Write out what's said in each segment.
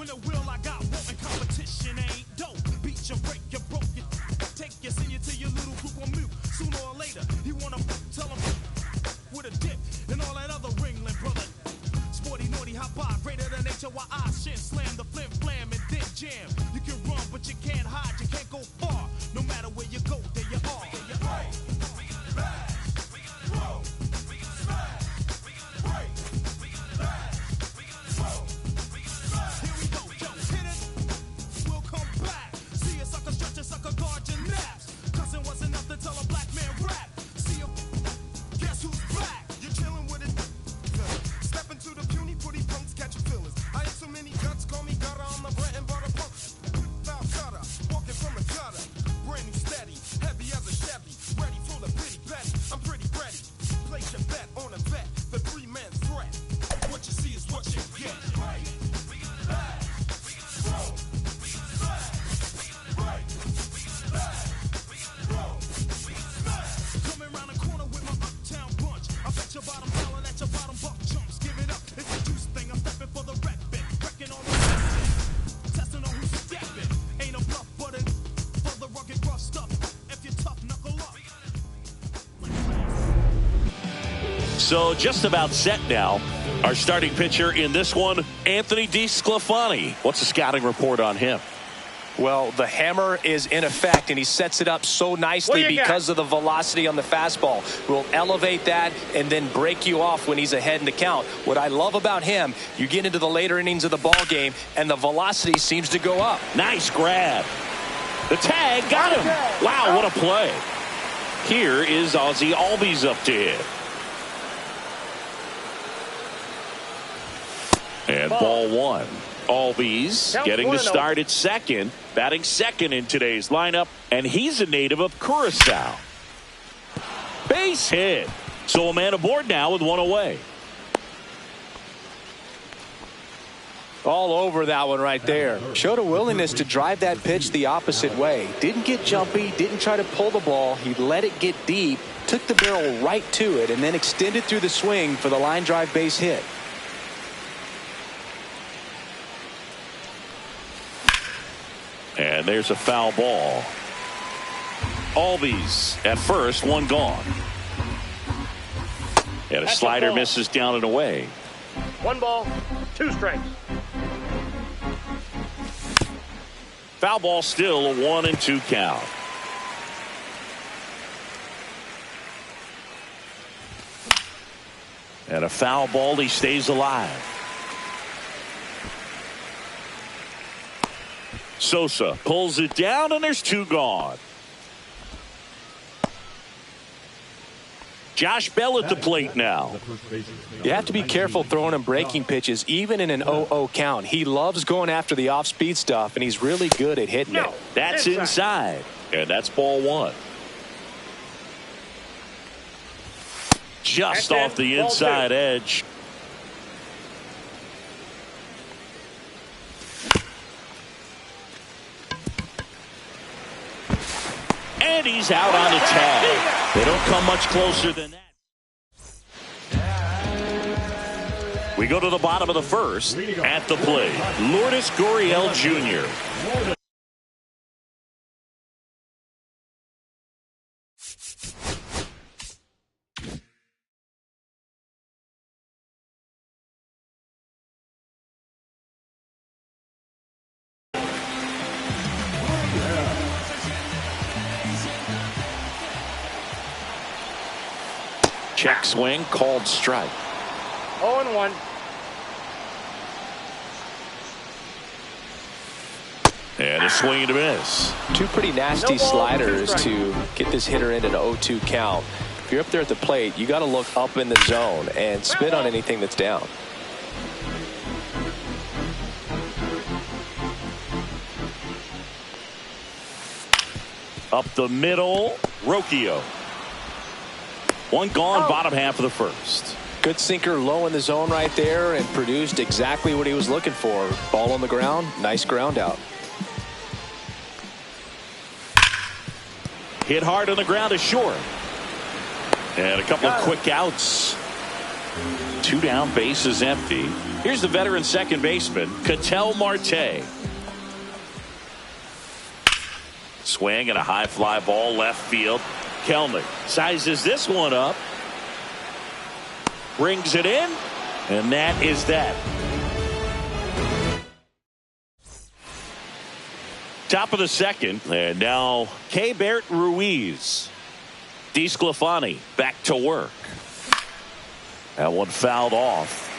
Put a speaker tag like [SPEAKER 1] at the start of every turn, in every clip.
[SPEAKER 1] When the will I got wanting competition ain't dope. Beat you, break you, broke you. Take you, send you to your little group on mute. Sooner or later, you wanna tell them with a dip and all that other Ringling brother. Sporty, naughty, hot by, greater than HOI, shin, slam the flim, flam, and then jam. You can run, but you can't hide, you can't go far. No matter where you go, there you are. There you are.
[SPEAKER 2] So just about set now. Our starting pitcher in this one, Anthony DeSclafani. What's the scouting report on him?
[SPEAKER 3] Well, the hammer is in effect, and he sets it up so nicely because of the velocity on the fastball. Will elevate that and then break you off when he's ahead in the count. What I love about him, you get into the later innings of the ball game, and the velocity seems to go up.
[SPEAKER 2] Nice grab. The tag got him. Wow, what a play. Here is Ozzie Albies up to hit. And ball one. Albies getting the start at second, batting second in today's lineup, and he's a native of Curacao. Base hit. So a man aboard now with one away.
[SPEAKER 3] All over that one right there. Showed a willingness to drive that pitch the opposite way. Didn't get jumpy, didn't try to pull the ball. He let it get deep, took the barrel right to it, and then extended through the swing for the line drive base hit.
[SPEAKER 2] And there's a foul ball. Albies at first, one gone. And a slider misses down and away.
[SPEAKER 4] 1 ball, 2 strikes.
[SPEAKER 2] Foul ball, still a 1-2 count. And a foul ball, he stays alive. Sosa pulls it down, and there's 2 gone. Josh Bell at the plate now.
[SPEAKER 3] You have to be careful throwing him breaking pitches, even in an 0-0 count. He loves going after the off-speed stuff, and he's really good at hitting it.
[SPEAKER 2] That's inside, and that's ball 1. Just off the inside edge. And he's out on the tag. They don't come much closer than that. We go to the bottom of the first. At the plate, Lourdes Gurriel Jr. Check swing, called strike.
[SPEAKER 4] 0-1.
[SPEAKER 2] And a swing and a miss.
[SPEAKER 3] 2 pretty nasty sliders to get this hitter in an 0-2 count. If you're up there at the plate, you got to look up in the zone and spit on anything that's down.
[SPEAKER 2] Up the middle, Rocchio. 1 gone, bottom half of the first.
[SPEAKER 3] Good sinker low in the zone right there and produced exactly what he was looking for. Ball on the ground, nice ground out.
[SPEAKER 2] Hit hard on the ground is short. And a couple of quick outs. 2 down, bases empty. Here's the veteran second baseman, Ketel Marte. Swing and a high fly ball left field. Kelenic sizes this one up. Brings it in. And that is that. Top of the second. And now Keibert Ruiz. DeSclafani back to work. That one fouled off.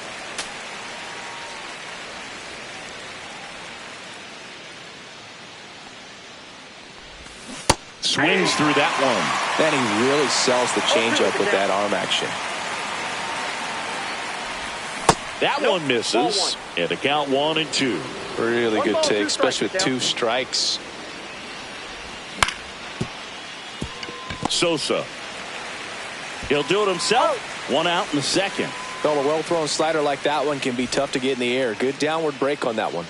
[SPEAKER 2] Swings through that one.
[SPEAKER 3] Man, he really sells the changeup with that arm action.
[SPEAKER 2] That one misses. And the count 1-2.
[SPEAKER 3] Really good take, especially with 2 strikes.
[SPEAKER 2] Sosa. He'll do it himself. 1 out in the second.
[SPEAKER 3] Well, a well-thrown slider like that one can be tough to get in the air. Good downward break on that one.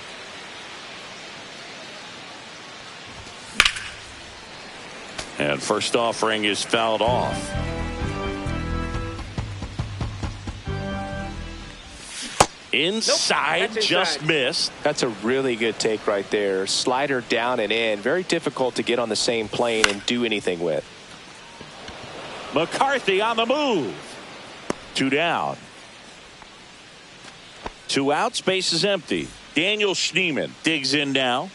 [SPEAKER 2] And first offering is fouled off. Inside,
[SPEAKER 4] nope,
[SPEAKER 2] just missed.
[SPEAKER 3] That's a really good take right there. Slider down and in. Very difficult to get on the same plane and do anything with.
[SPEAKER 2] McCarthy on the move. 2 down. 2 outs, base is empty. Daniel Schneemann digs in now.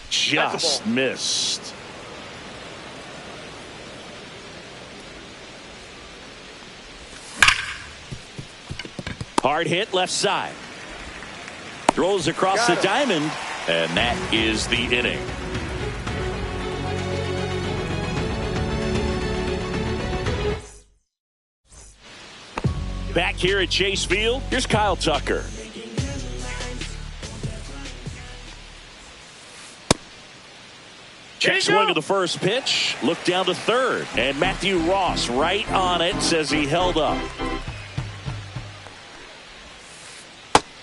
[SPEAKER 2] Just missed. Hard hit left side. Throws across the diamond, and that is the inning. Back here at Chase Field, here's Kyle Tucker. Check swing of the first pitch. Look down to third. And Matthew Ross right on it, says he held up.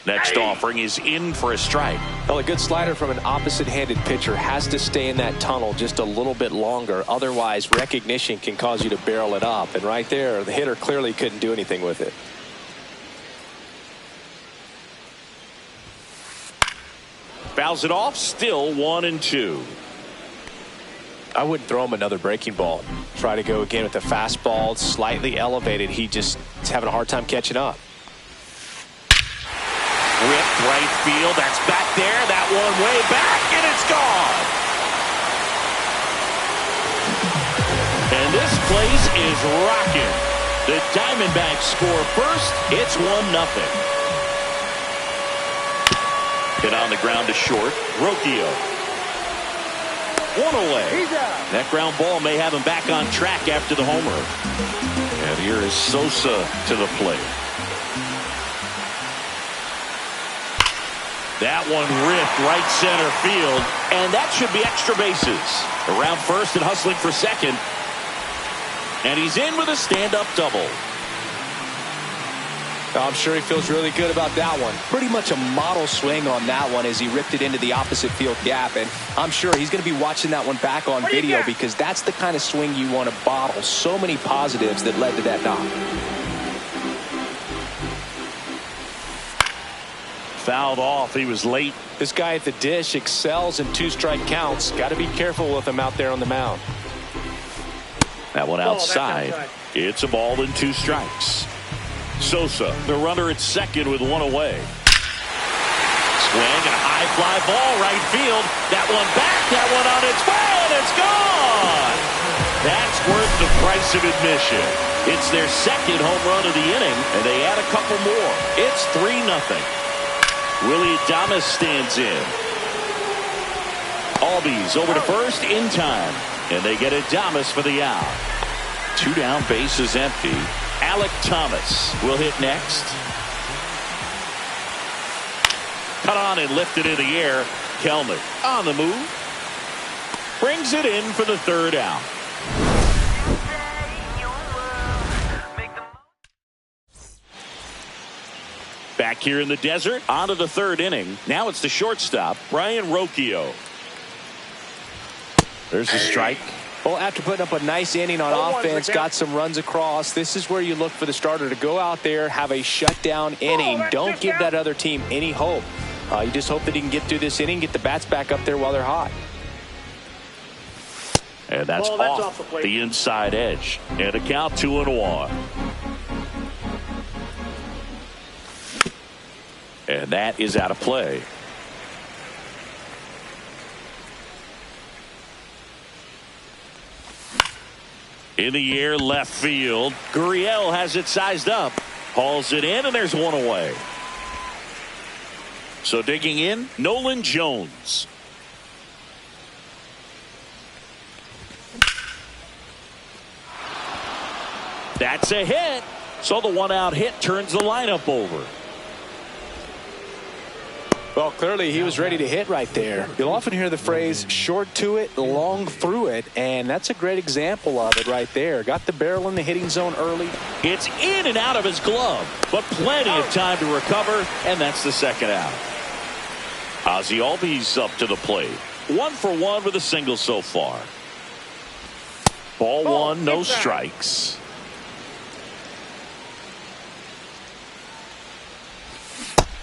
[SPEAKER 2] Next offering is in for a strike.
[SPEAKER 3] Well, a good slider from an opposite-handed pitcher has to stay in that tunnel just a little bit longer. Otherwise, recognition can cause you to barrel it up. And right there, the hitter clearly couldn't do anything with it.
[SPEAKER 2] Fouls it off, still 1-2.
[SPEAKER 3] I wouldn't throw him another breaking ball. Try to go again with the fastball, slightly elevated. He just is having a hard time catching up.
[SPEAKER 2] Ripped right field. That's back there. That one way back, and it's gone. And this place is rocking. The Diamondbacks score first. It's 1-0. Hit on the ground to short. Rocchio. 1 away. That ground ball may have him back on track after the homer. And here is Sosa to the plate. That one ripped right center field, and that should be extra bases. Around first and hustling for second. And he's in with a stand-up double.
[SPEAKER 3] I'm sure he feels really good about that one. Pretty much a model swing on that one as he ripped it into the opposite field gap. And I'm sure he's going to be watching that one back on video because that's the kind of swing you want to bottle. So many positives that led to that knock.
[SPEAKER 2] Fouled off. He was late.
[SPEAKER 3] This guy at the dish excels in 2-strike counts. Got to be careful with him out there on the mound.
[SPEAKER 2] That one outside. It's a ball and 2 strikes. Sosa, the runner at second with 1 away. Swing and a high fly ball right field. That one back. That one on its way, and it's gone. That's worth the price of admission. It's their second home run of the inning, and they add a couple more. It's 3-0. Willie Adames stands in. Albies over to first in time. And they get Adames for the out. 2 down, base is empty. Alek Thomas will hit next. Cut on and lifted in the air. Kelenic on the move. Brings it in for the 3rd out. Back here in the desert, on to the 3rd inning. Now it's the shortstop, Brayan Rocchio. There's a strike.
[SPEAKER 3] Well, after putting up a nice inning on offense, got some runs across, this is where you look for the starter to go out there, have a shutdown inning. Don't give that other team any hope. You just hope that he can get through this inning, get the bats back up there while they're hot.
[SPEAKER 2] And that's off the inside edge. And a count 2-1. And that is out of play. In the air, left field. Gurriel has it sized up. Hauls it in, and there's one away. So digging in, Nolan Jones. That's a hit. So the one-out hit turns the lineup over.
[SPEAKER 3] Well, clearly he was ready to hit right there. You'll often hear the phrase short to it, long through it, and that's a great example of it right there. Got the barrel in the hitting zone early.
[SPEAKER 2] It's in and out of his glove, but plenty of time to recover, and that's the second out. Ozzie Albies up to the plate. 1 for 1 with a single so far. Ball one, no strikes.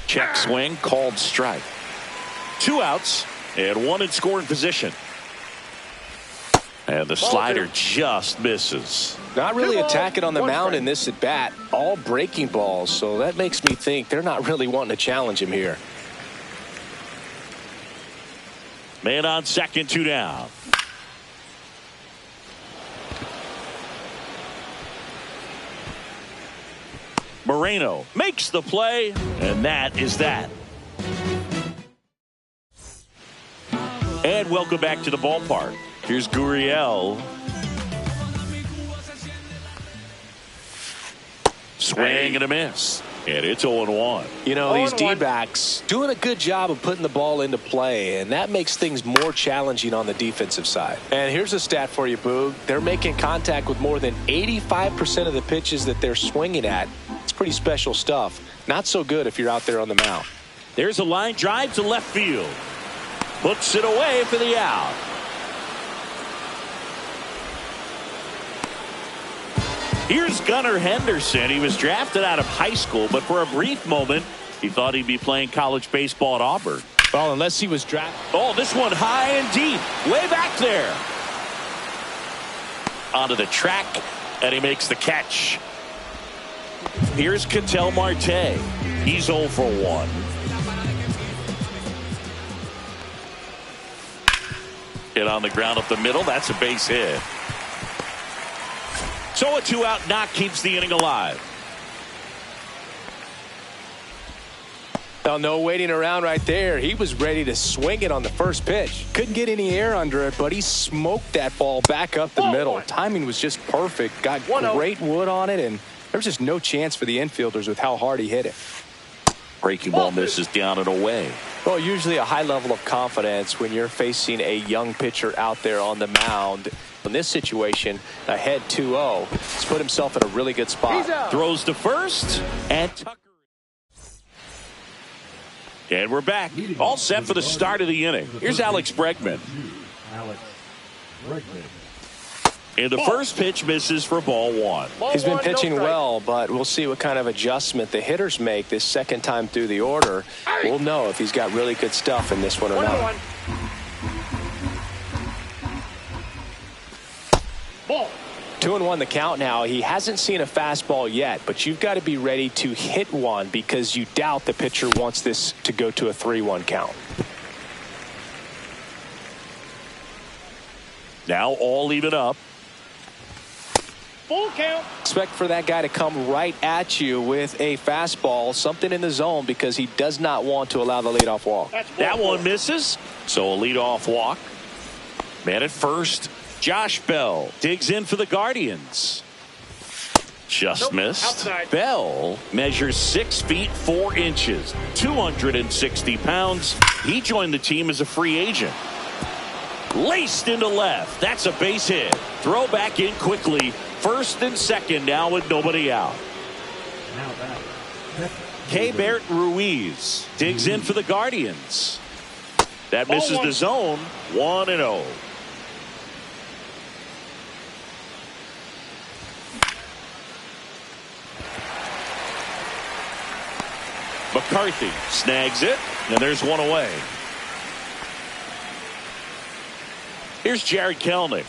[SPEAKER 2] Check swing, called strike. 2 outs and 1 in scoring position. And the slider just misses.
[SPEAKER 3] Not really attacking on the mound in this at bat. All breaking balls, so that makes me think they're not really wanting to challenge him here.
[SPEAKER 2] Man on second, 2 down. Moreno makes the play, and that is that. And welcome back to the ballpark. Here's Gurriel. Swing and a miss. And it's 0-1.
[SPEAKER 3] You know, these D-backs doing a good job of putting the ball into play, and that makes things more challenging on the defensive side. And here's a stat for you, Boog. They're making contact with more than 85% of the pitches that they're swinging at. It's pretty special stuff. Not so good if you're out there on the mound.
[SPEAKER 2] There's a line drive to left field. Puts it away for the out. Here's Gunnar Henderson. He was drafted out of high school, but for a brief moment, he thought he'd be playing college baseball at Auburn.
[SPEAKER 3] Well, unless he was drafted.
[SPEAKER 2] Oh, this one high and deep. Way back there. Onto the track, and he makes the catch. Here's Ketel Marte. He's 0 for 1. Hit on the ground up the middle. That's a base hit. So a 2-out knock keeps the inning alive.
[SPEAKER 3] Well, no waiting around right there. He was ready to swing it on the first pitch. Couldn't get any air under it, but he smoked that ball back up the middle. Timing was just perfect. Got great wood on it, and there's just no chance for the infielders with how hard he hit it.
[SPEAKER 2] Breaking ball misses down and away.
[SPEAKER 3] Well, usually a high level of confidence when you're facing a young pitcher out there on the mound. In this situation, ahead 2-0. He's put himself in a really good spot.
[SPEAKER 2] Throws to first, and Tucker. And we're back. All set for the start of the inning. Here's Alex Bregman. And the first pitch misses for ball one.
[SPEAKER 3] He's been pitching well, but we'll see what kind of adjustment the hitters make this second time through the order. We'll know if he's got really good stuff in this one or not. 2-1 the count now. He hasn't seen a fastball yet, but you've got to be ready to hit one because you doubt the pitcher wants this to go to a 3-1 count.
[SPEAKER 2] Now all even up.
[SPEAKER 4] Full count.
[SPEAKER 3] Expect for that guy to come right at you with a fastball, something in the zone, because he does not want to allow the leadoff walk.
[SPEAKER 2] That one misses, so a leadoff walk. Man at first. Josh Bell digs in for the Guardians. Just missed.
[SPEAKER 4] Outside.
[SPEAKER 2] Bell measures 6 feet 4 inches, 260 pounds. He joined the team as a free agent. Laced into left. That's a base hit. Throw back in quickly. First and second now with nobody out. Keibert Ruiz digs in for the Guardians. That misses the zone. 1-0. McCarthy snags it, and there's one away. Here's Jared Kelenic.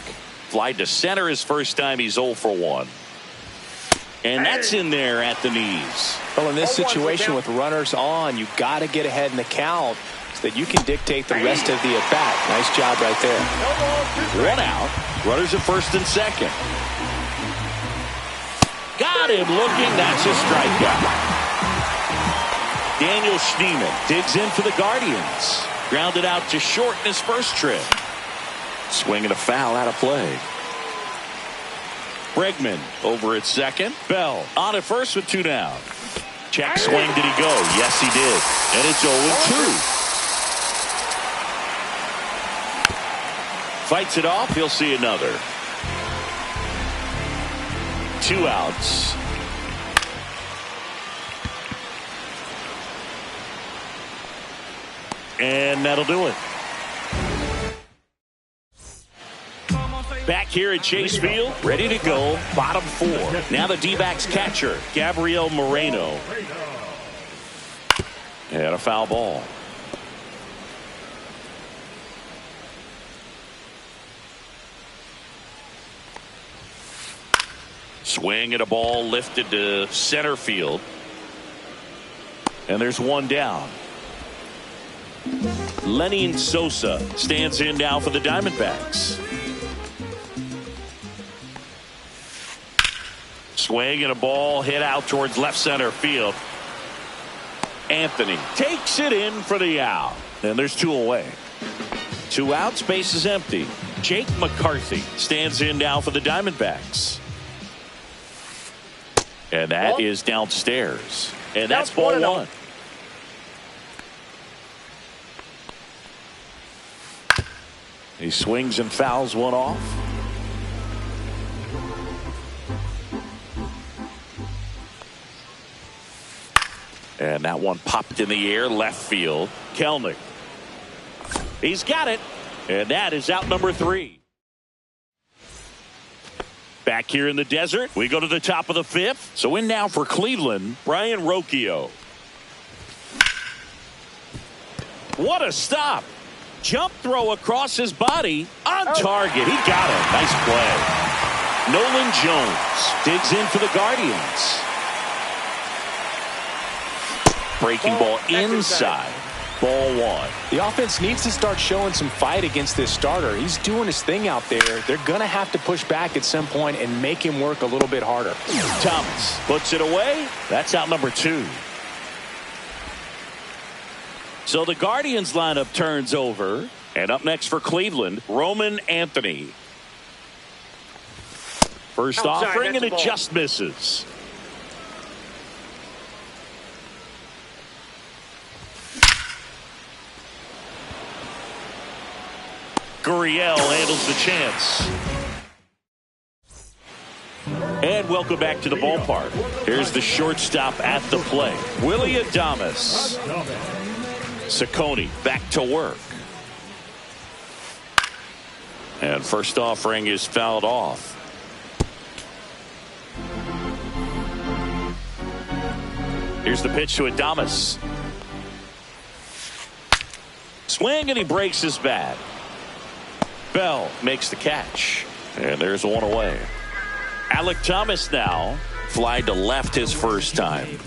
[SPEAKER 2] Fly to center his first time. He's 0 for 1. And that's in there at the knees.
[SPEAKER 3] Well, in this situation with runners on, you got to get ahead in the count so that you can dictate the rest of the at-bat. Nice job right there.
[SPEAKER 2] 1 out. Runners at first and second. Got him looking. That's a strikeout. Daniel Schneemann digs in for the Guardians. Grounded out to short in his first trip. Swinging a foul out of play. Bregman over at second. Bell on at first with 2 down. Check swing. Did he go? Yes, he did. And it's 0-2. Fights it off. He'll see another. 2 outs. And that'll do it. Back here at Chase Field, ready to go, bottom 4. Now the D-backs catcher, Gabriel Moreno. And a foul ball. Swing and a ball lifted to center field. And there's 1 down. Lenyn Sosa stands in now for the Diamondbacks. Swing and a ball hit out towards left center field. Anthony takes it in for the out. And there's 2 away. 2 outs, base is empty. Jake McCarthy stands in now for the Diamondbacks. And that is downstairs. And that's ball 1. He swings and fouls one off. And that one popped in the air, left field. Kelenic. He's got it. And that is out number 3. Back here in the desert, we go to the top of the 5th. So in now for Cleveland, Brian Rocchio. What a stop. Jump throw across his body on target. He got it. Nice play. Nolan Jones digs in for the Guardians. Breaking ball inside. Ball 1.
[SPEAKER 3] The offense needs to start showing some fight against this starter. He's doing his thing out there. They're going to have to push back at some point and make him work a little bit harder.
[SPEAKER 2] Thomas puts it away. That's out number 2. So the Guardians lineup turns over. And up next for Cleveland, Roman Anthony. First offering and it just misses. Gurriel handles the chance. And welcome back to the ballpark. Here's the shortstop at the plate, Willy Adames. Ciccone back to work. And first offering is fouled off. Here's the pitch to Adames. Swing and he breaks his bat. Bell makes the catch. And there's 1 away. Alek Thomas now. Fly to left his first time.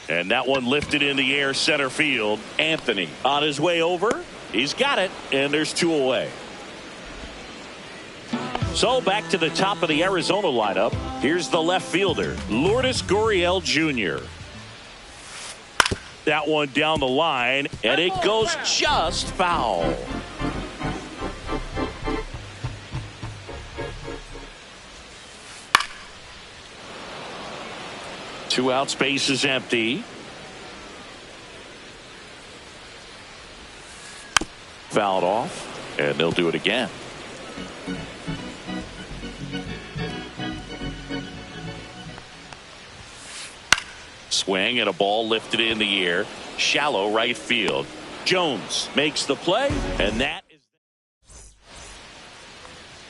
[SPEAKER 2] And that one lifted in the air center field. Anthony on his way over. He's got it. And there's 2 away. So back to the top of the Arizona lineup. Here's the left fielder, Lourdes Gurriel Jr. That one down the line, and it goes just foul. Two out, space is empty. Fouled off, and they'll do it again. Swing and a ball lifted in the air. Shallow right field. Jones makes the play, and that is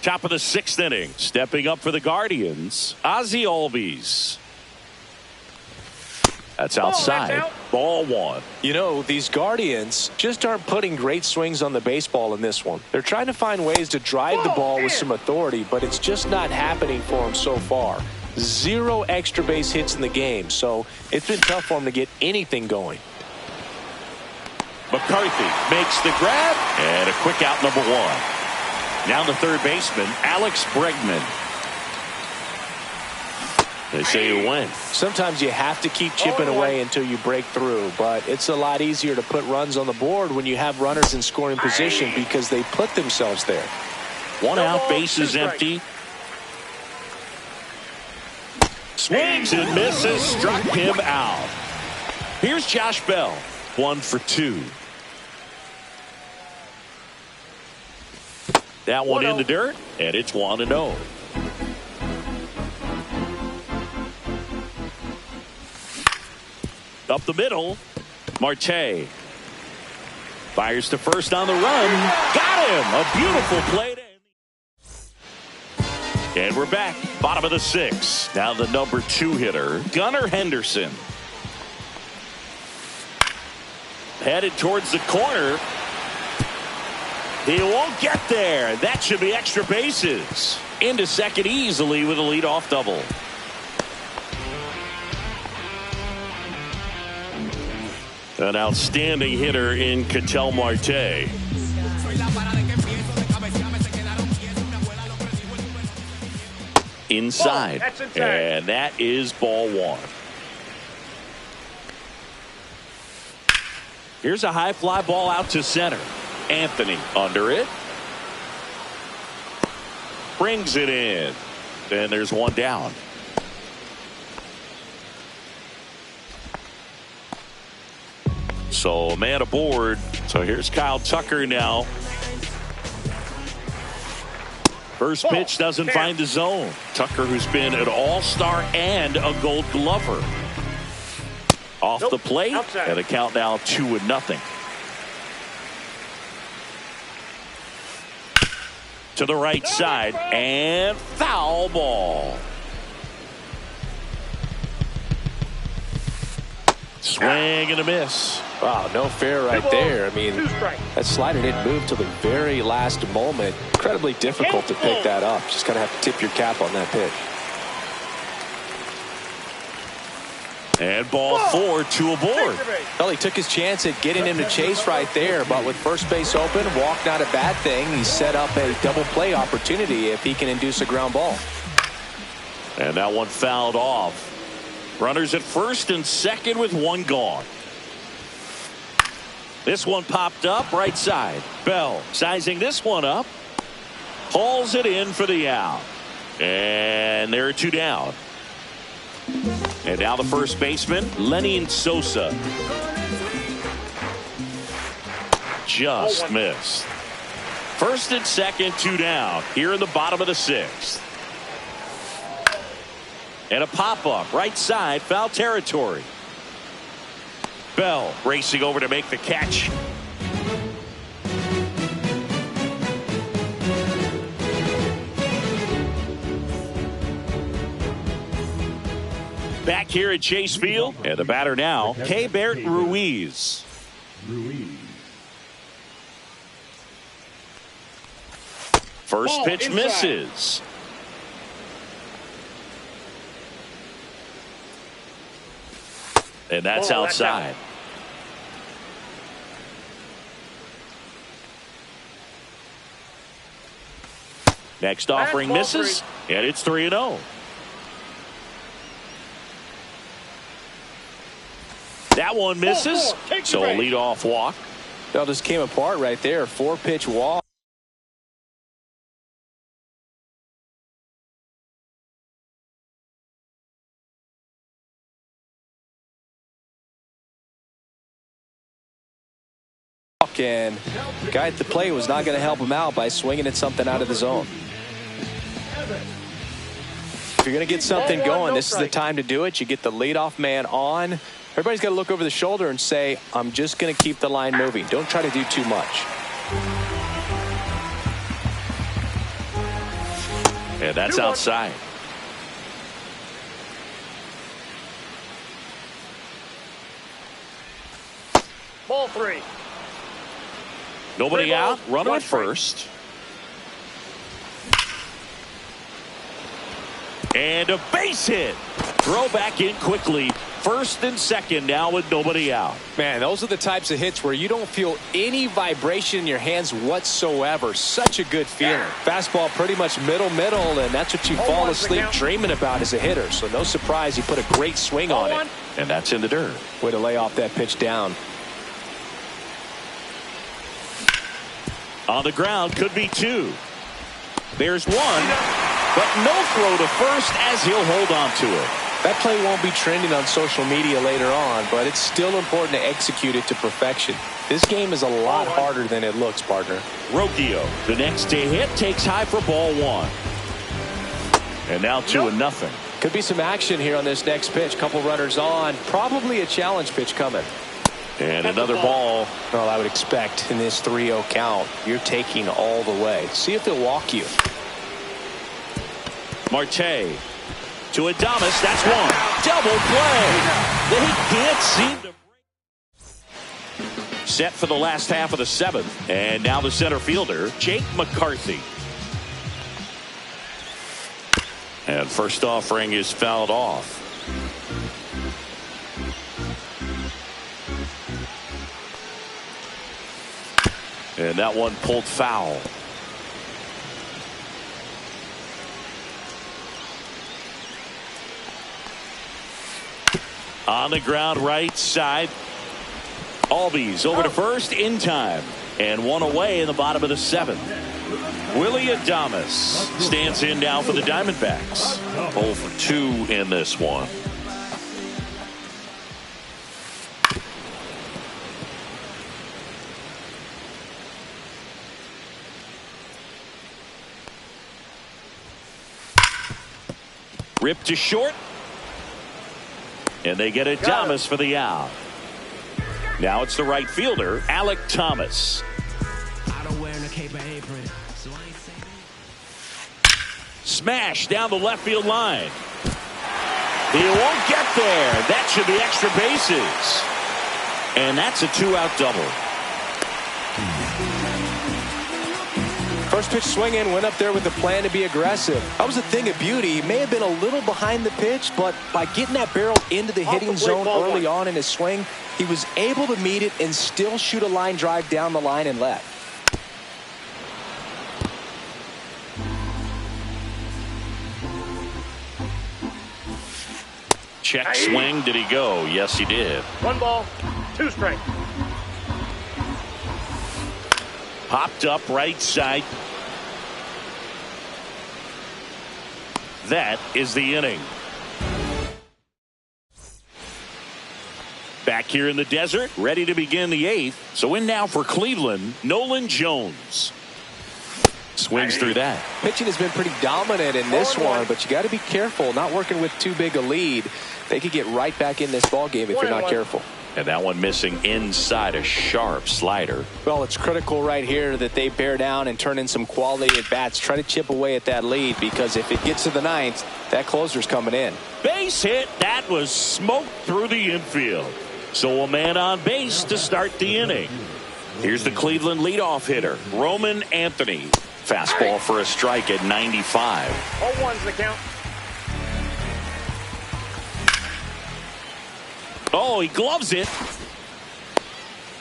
[SPEAKER 2] top of the 6th inning. Stepping up for the Guardians, Ozzie Albies. That's outside. Ball one.
[SPEAKER 3] You know, these Guardians just aren't putting great swings on the baseball in this one. They're trying to find ways to drive the ball with some authority, but it's just not happening for them so far. 0 extra base hits in the game, so it's been tough for them to get anything going.
[SPEAKER 2] McCarthy makes the grab, and a quick out, number one. Now the third baseman, Alex Bregman. They say you win.
[SPEAKER 3] Sometimes you have to keep chipping away until you break through, but it's a lot easier to put runs on the board when you have runners in scoring position because they put themselves there.
[SPEAKER 2] One out, bases empty. Swings and misses, struck him out. Here's Josh Bell, 1 for 2. That one in the dirt, and it's 1-0. Up the middle, Marte fires to first on the run. Got him! A beautiful play. And we're back. Bottom of the 6th. Now the number 2 hitter, Gunnar Henderson. Headed towards the corner. He won't get there. That should be extra bases. Into second easily with a leadoff double. An outstanding hitter in Ketel Marte. Inside. And that is ball one. Here's a high fly ball out to center. Anthony under it. Brings it in. Then there's one down. So man aboard. So here's Kyle Tucker now. First pitch doesn't find the zone. Tucker, who's been an all-star and a gold glover. Off the plate. And a count now 2-0. To the right side. And foul ball. Swing and a miss.
[SPEAKER 3] Wow, no fair right there. I mean, that slider didn't move till the very last moment. Incredibly difficult to pick that up. Just kind of have to tip your cap on that pitch.
[SPEAKER 2] And ball 4, 2 aboard.
[SPEAKER 3] Well, he took his chance at getting into chase right there, but with first base open, walk not a bad thing. He set up a double play opportunity if he can induce a ground ball.
[SPEAKER 2] And that one fouled off. Runners at first and second with one gone. This one popped up right side. Bell sizing this one up. Hauls it in for the out. And there are 2 down. And now the first baseman, Lenin Sosa. Just missed. First and second, 2 down. Here in the bottom of the 6th. And a pop-up right side, foul territory. Bell racing over to make the catch. Back here at Chase Field, and the batter now, Keibert Ruiz. First pitch misses. And that's outside. Next offering misses, and it's 3-0. That one misses, so a leadoff walk.
[SPEAKER 3] That just came apart right there. 4-pitch walk. And the guy at the plate was not going to help him out by swinging at something out of the zone. If you're going to get something going, this is the time to do it. You get the leadoff man on. Everybody's got to look over the shoulder and say, I'm just going to keep the line moving. Don't try to do too much.
[SPEAKER 2] And that's outside.
[SPEAKER 4] Ball 3.
[SPEAKER 2] Nobody
[SPEAKER 4] 3 balls,
[SPEAKER 2] out. Runner
[SPEAKER 4] 1
[SPEAKER 2] at
[SPEAKER 4] strike.
[SPEAKER 2] first. And a base hit. Throw back in quickly. First and second now with nobody out.
[SPEAKER 3] Man, those are the types of hits where you don't feel any vibration in your hands whatsoever. Such a good feeling. Fastball pretty much middle, and that's what you fall asleep dreaming about as a hitter. So no surprise, he put a great swing on it.
[SPEAKER 2] And that's in the dirt.
[SPEAKER 3] Way to lay off that pitch down.
[SPEAKER 2] On the ground, could be 2. There's 1, but no throw to first as he'll hold on to it.
[SPEAKER 3] That play won't be trending on social media later on, but it's still important to execute it to perfection. This game is a lot harder than it looks, partner.
[SPEAKER 2] Rocchio, the next to hit, takes high for ball 1. And now 2-0.
[SPEAKER 3] Could be some action here on this next pitch. Couple runners on. Probably a challenge pitch coming.
[SPEAKER 2] And another ball.
[SPEAKER 3] Well, I would expect in this 3-0 count, you're taking all the way. See if they'll walk you.
[SPEAKER 2] Marte to Adames. That's 1. Double play. They can't seem to break. Set for the last half of the 7th. And now the center fielder, Jake McCarthy. And first offering is fouled off. And that one pulled foul. On the ground right side. Albies over to first in time. And 1 away in the bottom of the 7th. Willy Adames stands in now for the Diamondbacks. 0 for 2 in this one. Ripped to short. And they get Adames for the out. Now it's the right fielder, Alek Thomas. Smash down the left field line. He won't get there. That should be extra bases. And that's a 2-out double.
[SPEAKER 3] First pitch swing in, went up there with the plan to be aggressive. That was a thing of beauty. He may have been a little behind the pitch, but by getting that barrel into the hitting zone early on in his swing, he was able to meet it and still shoot a line drive down the line and left.
[SPEAKER 2] Check swing. Did he go? Yes, he did.
[SPEAKER 4] 1 ball, 2 strikes.
[SPEAKER 2] Popped up right side. That is the inning. Back here in the desert, ready to begin the 8th. So in now for Cleveland, Nolan Jones. Swings through that.
[SPEAKER 3] Pitching has been pretty dominant in this one, but you got to be careful. Not working with too big a lead. They could get right back in this ball game if you're not careful.
[SPEAKER 2] And that one missing inside, a sharp slider.
[SPEAKER 3] Well, it's critical right here that they bear down and turn in some quality at bats. Try to chip away at that lead, because if it gets to the 9th, that closer's coming in.
[SPEAKER 2] Base hit. That was smoked through the infield. So a man on base to start the inning. Here's the Cleveland leadoff hitter, Roman Anthony. Fastball for a strike at 95.
[SPEAKER 4] 0-1's the count.
[SPEAKER 2] Oh, he gloves it.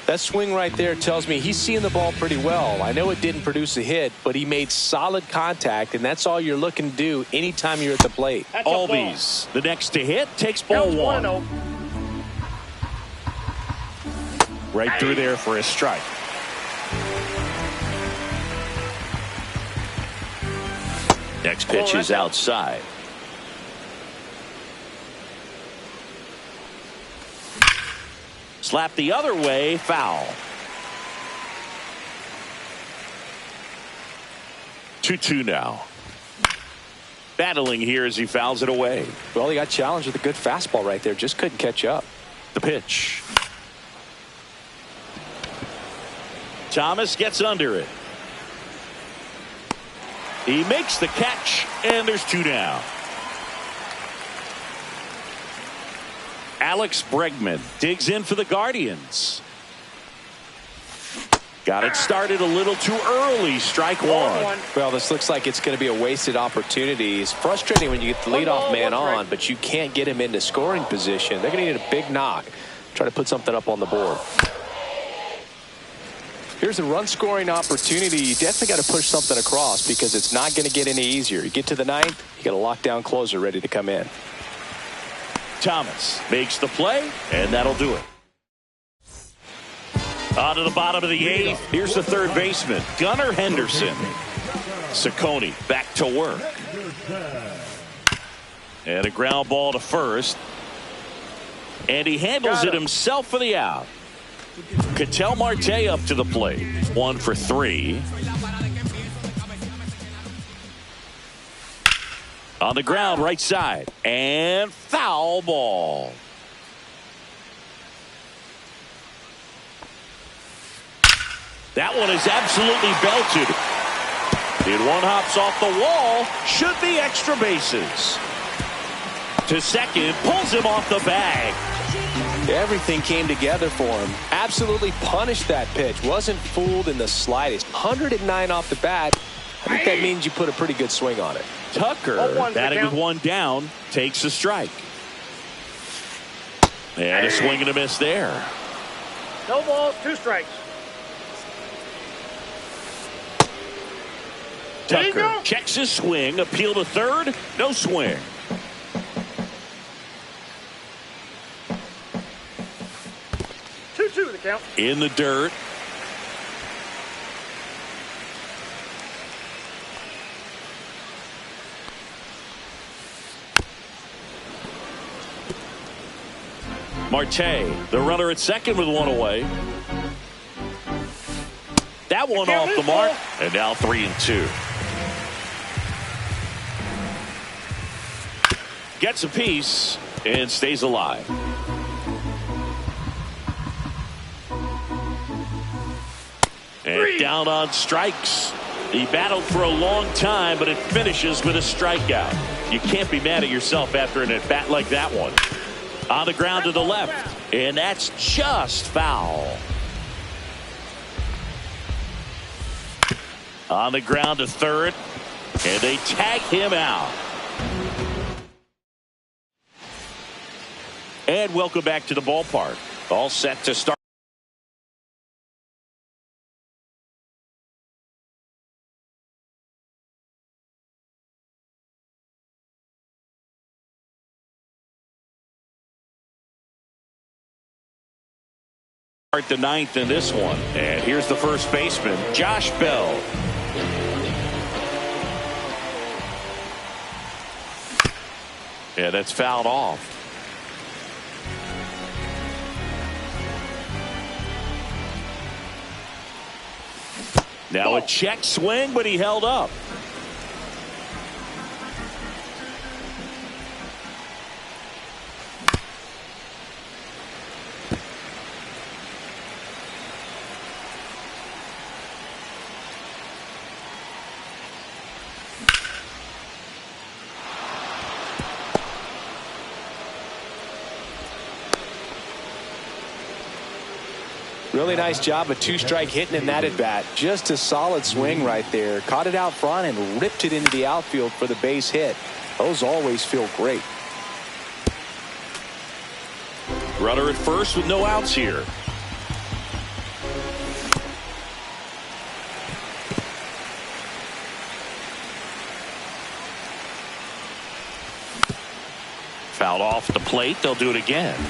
[SPEAKER 3] That swing right there tells me he's seeing the ball pretty well. I know it didn't produce a hit, but he made solid contact, and that's all you're looking to do anytime you're at the plate.
[SPEAKER 2] Albies, the next to hit, takes ball 1. Right through there for a strike. Next pitch is outside. Slap the other way, foul. 2-2 now. Battling here as he fouls it away.
[SPEAKER 3] Well, he got challenged with a good fastball right there. Just couldn't catch up.
[SPEAKER 2] The pitch. Thomas gets under it. He makes the catch, and there's 2 down. Alex Bregman digs in for the Guardians. Got it started a little too early. Strike one.
[SPEAKER 3] Well, this looks like it's going to be a wasted opportunity. It's frustrating when you get the leadoff man on, but you can't get him into scoring position. They're going to need a big knock. Try to put something up on the board. Here's a run-scoring opportunity. You definitely got to push something across because it's not going to get any easier. You get to the ninth, you got a lockdown closer ready to come in.
[SPEAKER 2] Thomas makes the play, and that'll do it. On to the bottom of the eighth. Here's the third baseman, Gunnar Henderson. Ciccone back to work. And a ground ball to first. And he handles it himself for the out. Ketel Marte up to the plate. 1 for 3. On the ground, right side. And foul ball. That one is absolutely belted. And one hops off the wall. Should be extra bases. To second, pulls him off the bag.
[SPEAKER 3] Everything came together for him. Absolutely punished that pitch. Wasn't fooled in the slightest. 109 off the bat. I think that means you put a pretty good swing on it.
[SPEAKER 2] Tucker, batting with one down, takes a strike. And a swing and a miss there.
[SPEAKER 4] No balls, 2 strikes.
[SPEAKER 2] Tucker checks his swing, appeal to third, no swing.
[SPEAKER 4] The count.
[SPEAKER 2] In the dirt. Marte, the runner at second with one away. That one off the mark, and now 3-2. Gets a piece and stays alive. And down on strikes. He battled for a long time, but it finishes with a strikeout. You can't be mad at yourself after an at-bat like that one. On the ground to the left, and that's just foul. On the ground to third, and they tag him out. And welcome back to the ballpark. All set to start. The ninth in this one, and here's the first baseman, Josh Bell. Yeah, that's fouled off. Now a check swing, but he held up.
[SPEAKER 3] Really nice job of 2-strike hitting in that at bat. Just a solid swing right there. Caught it out front and ripped it into the outfield for the base hit. Those always feel great.
[SPEAKER 2] Runner at first with no outs here. Fouled off the plate. They'll do it again.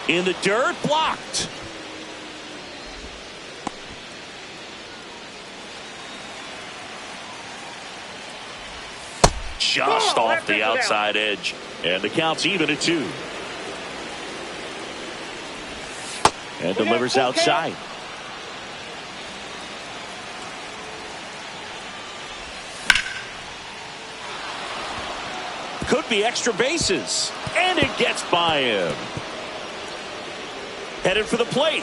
[SPEAKER 2] In the dirt, blocked. Just off the outside edge. And the count's even at 2. And delivers outside. Could be extra bases. And it gets by him. Headed for the plate.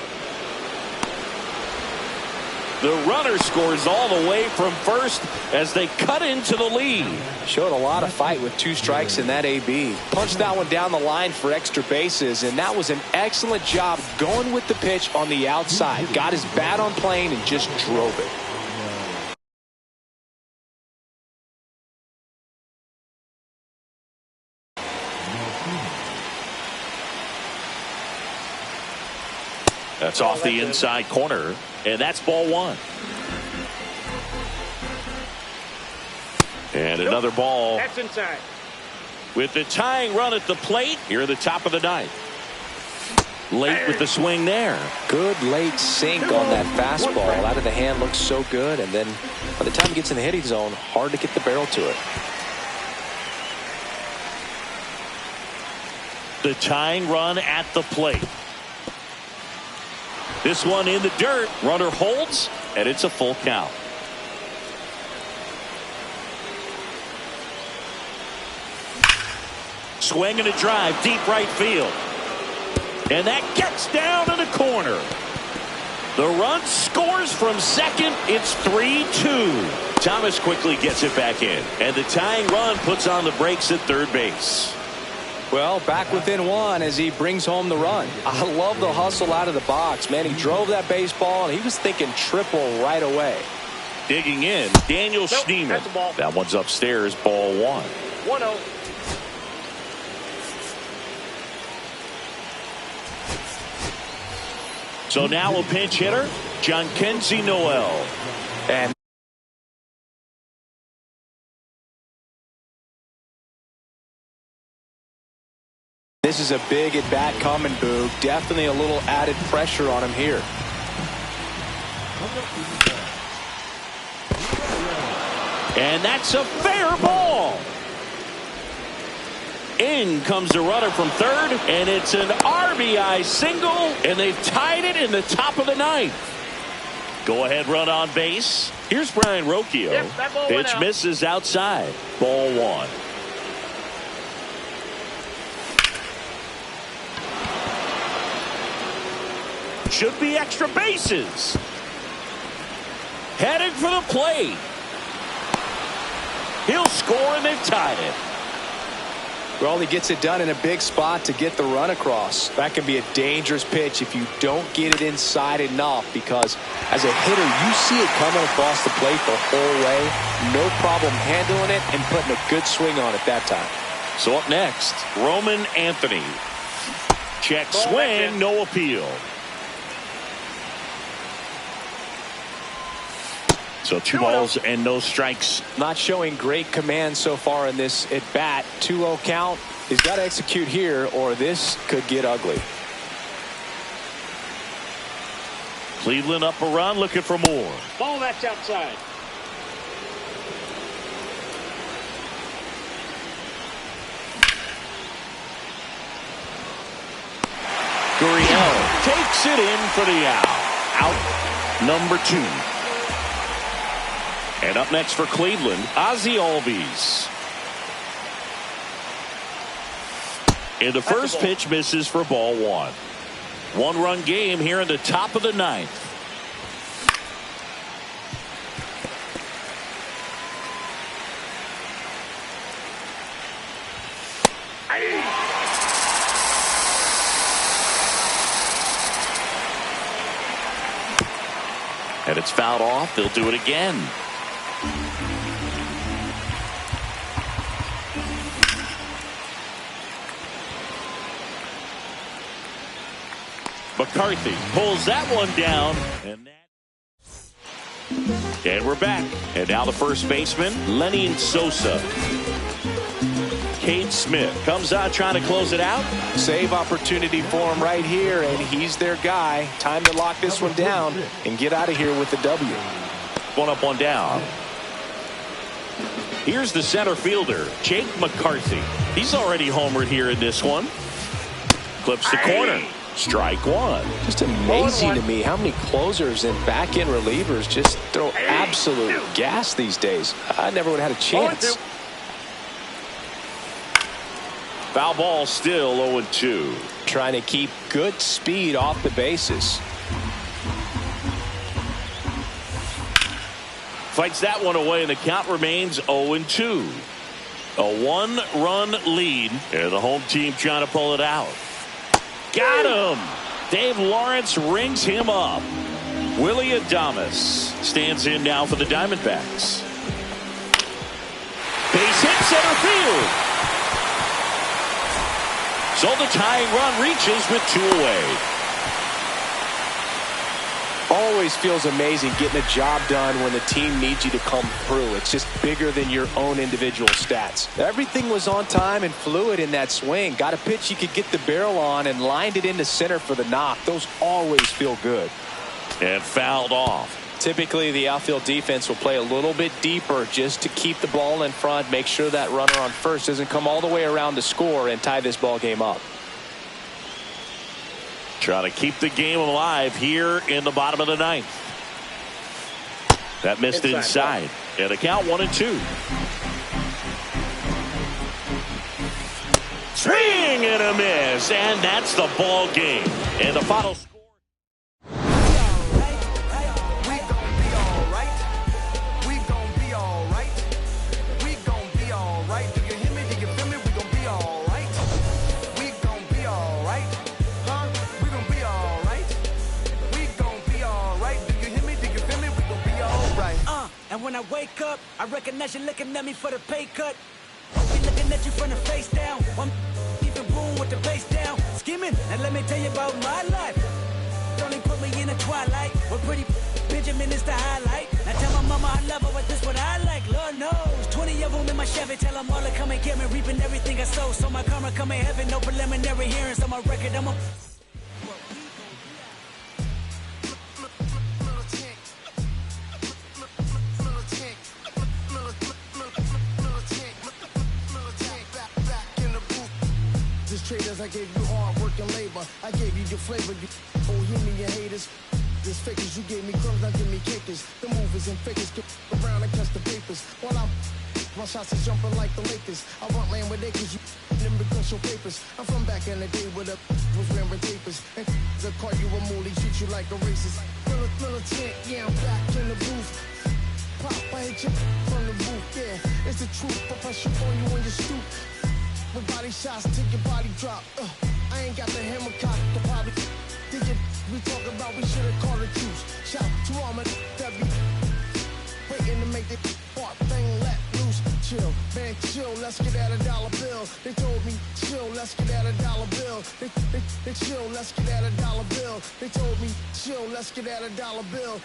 [SPEAKER 2] The runner scores all the way from first as they cut into the lead.
[SPEAKER 3] Showed a lot of fight with 2 strikes in that AB. Punched that one down the line for extra bases, and that was an excellent job going with the pitch on the outside. Got his bat on plane and just drove it.
[SPEAKER 2] That's off the inside corner, and that's ball 1. And another ball.
[SPEAKER 4] That's inside.
[SPEAKER 2] With the tying run at the plate here at the top of the 9th. Late with the swing there.
[SPEAKER 3] Good late sink on that fastball. Out of the hand, looks so good, and then by the time it gets in the hitting zone, hard to get the barrel to it.
[SPEAKER 2] The tying run at the plate. This one in the dirt. Runner holds, and it's a full count. Swing and a drive, deep right field. And that gets down to the corner. The run scores from second. It's 3-2. Thomas quickly gets it back in. And the tying run puts on the brakes at third base.
[SPEAKER 3] Well, back within 1 as he brings home the run. I love the hustle out of the box. Man, he drove that baseball, and he was thinking triple right away.
[SPEAKER 2] Digging in, Daniel Schneemann.
[SPEAKER 4] That's a ball.
[SPEAKER 2] That one's upstairs, ball 1.
[SPEAKER 4] 1-0.
[SPEAKER 2] So now a pinch hitter, Jhonkensy Noel.
[SPEAKER 3] And this is a big at bat coming, Boog. Definitely a little added pressure on him here.
[SPEAKER 2] And that's a fair ball. In comes the runner from third, and it's an RBI single, and they've tied it in the top of the 9th. Go ahead run on base. Here's Brian Rocchio.
[SPEAKER 4] Yep, that ball went
[SPEAKER 2] Pitch
[SPEAKER 4] out.
[SPEAKER 2] misses outside. Ball 1. Should be extra bases. Headed for the plate. He'll score, and they've tied it.
[SPEAKER 3] Well, he gets it done in a big spot to get the run across. That can be a dangerous pitch if you don't get it inside enough, because as a hitter, you see it coming across the plate the whole way. No problem handling it and putting a good swing on it that time.
[SPEAKER 2] So up next, Roman Anthony. Check swing, no appeal. So 2 balls and no strikes.
[SPEAKER 3] Not showing great command so far in this at bat. 2-0 count. He's got to execute here, or this could get ugly.
[SPEAKER 2] Cleveland up a run, looking for more.
[SPEAKER 4] Ball, that's outside.
[SPEAKER 2] Gurriel takes it in for the out. Out number 2. And up next for Cleveland, Ozzie Albies. And the first pitch misses for ball 1. 1-run game here in the top of the 9th. And it's fouled off. They'll do it again. McCarthy pulls that one down. And we're back. And now the first baseman, Lenny Sosa. Cade Smith comes out trying to close it out.
[SPEAKER 3] Save opportunity for him right here, and he's their guy. Time to lock this one down and get out of here with the W.
[SPEAKER 2] 1 up, 1 down. Here's the center fielder, Jake McCarthy. He's already homered here in this one. Clips the corner. Strike 1.
[SPEAKER 3] Just amazing to me how many closers and back-end relievers just throw absolute gas these days. I never would have had a chance.
[SPEAKER 2] Foul ball, still 0-2.
[SPEAKER 3] Trying to keep good speed off the bases.
[SPEAKER 2] Fights that one away, and the count remains 0-2. A one-run lead, and the home team trying to pull it out. Got him! Dave Lawrence rings him up. Willy Adames stands in now for the Diamondbacks. Base hit center field. So the tying run reaches with 2 away.
[SPEAKER 3] Always feels amazing getting a job done when the team needs you to come through. It's just bigger than your own individual stats. Everything was on time and fluid in that swing. Got a pitch you could get the barrel on and lined it into center for the knock. Those always feel good.
[SPEAKER 2] And fouled off.
[SPEAKER 3] Typically, the outfield defense will play a little bit deeper just to keep the ball in front, make sure that runner on first doesn't come all the way around to score and tie this ball game up.
[SPEAKER 2] Trying to keep the game alive here in the bottom of the 9th. That missed inside. And the count 1-2. Swing and a miss. And that's the ball game. And the final score.
[SPEAKER 5] And when I wake up, I recognize you looking at me for the pay cut. Be looking at you from the face down. One even room with the bass down. Skimming, and let me tell you about my life. Only put me in the twilight. We're pretty Benjamin is the highlight. Now tell my mama I love her, but this what I like. Lord knows. 20 of them in my Chevy. Tell them all to come and get me. Reaping everything I sow. So my karma come in heaven. No preliminary hearings on my record. I'm a...
[SPEAKER 6] Traders, I gave you hard work and labor. I gave you your flavor, you bohemian haters. This fakers, you gave me crumbs, now give me cakers. The movers and fakers get around and catch the papers. While my shots is jumping like the Lakers. I want land with acres, you them because your papers. I'm from back in the day with was wearing tapers. And they'll call you a moolie, treat you like a racist. Militant, yeah, I'm back in the booth. Pop, I hit you from the booth, yeah. It's the truth, but I shoot on you on your stoop. With body shots till your body drop. I ain't got the hammer cock, the body. Thinking we talk about we should've called it juice. Shout to all my that be waiting to make the part thing let loose. Chill, man, chill. Let's get at $1 bill. They told me chill. Let's get at $1 bill. They chill. Let's get at $1 bill. They told me chill. Let's get at $1 bill.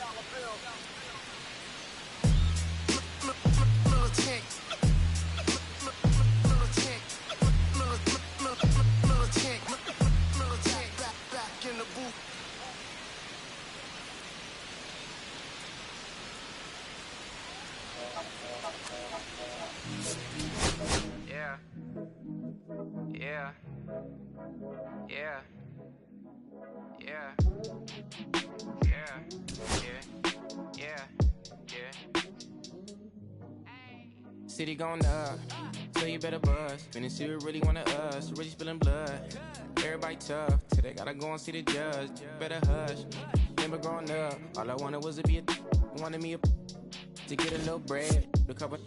[SPEAKER 7] Yeah. Yeah. Yeah. Yeah. Yeah. Yeah. Yeah. City going up, so you better buzz. Finna see who really wanna us, really spilling blood. Everybody tough, till they gotta go and see the judge. Better hush. Remember growing up, all I wanted was to be wanted me to get a little bread, the cover.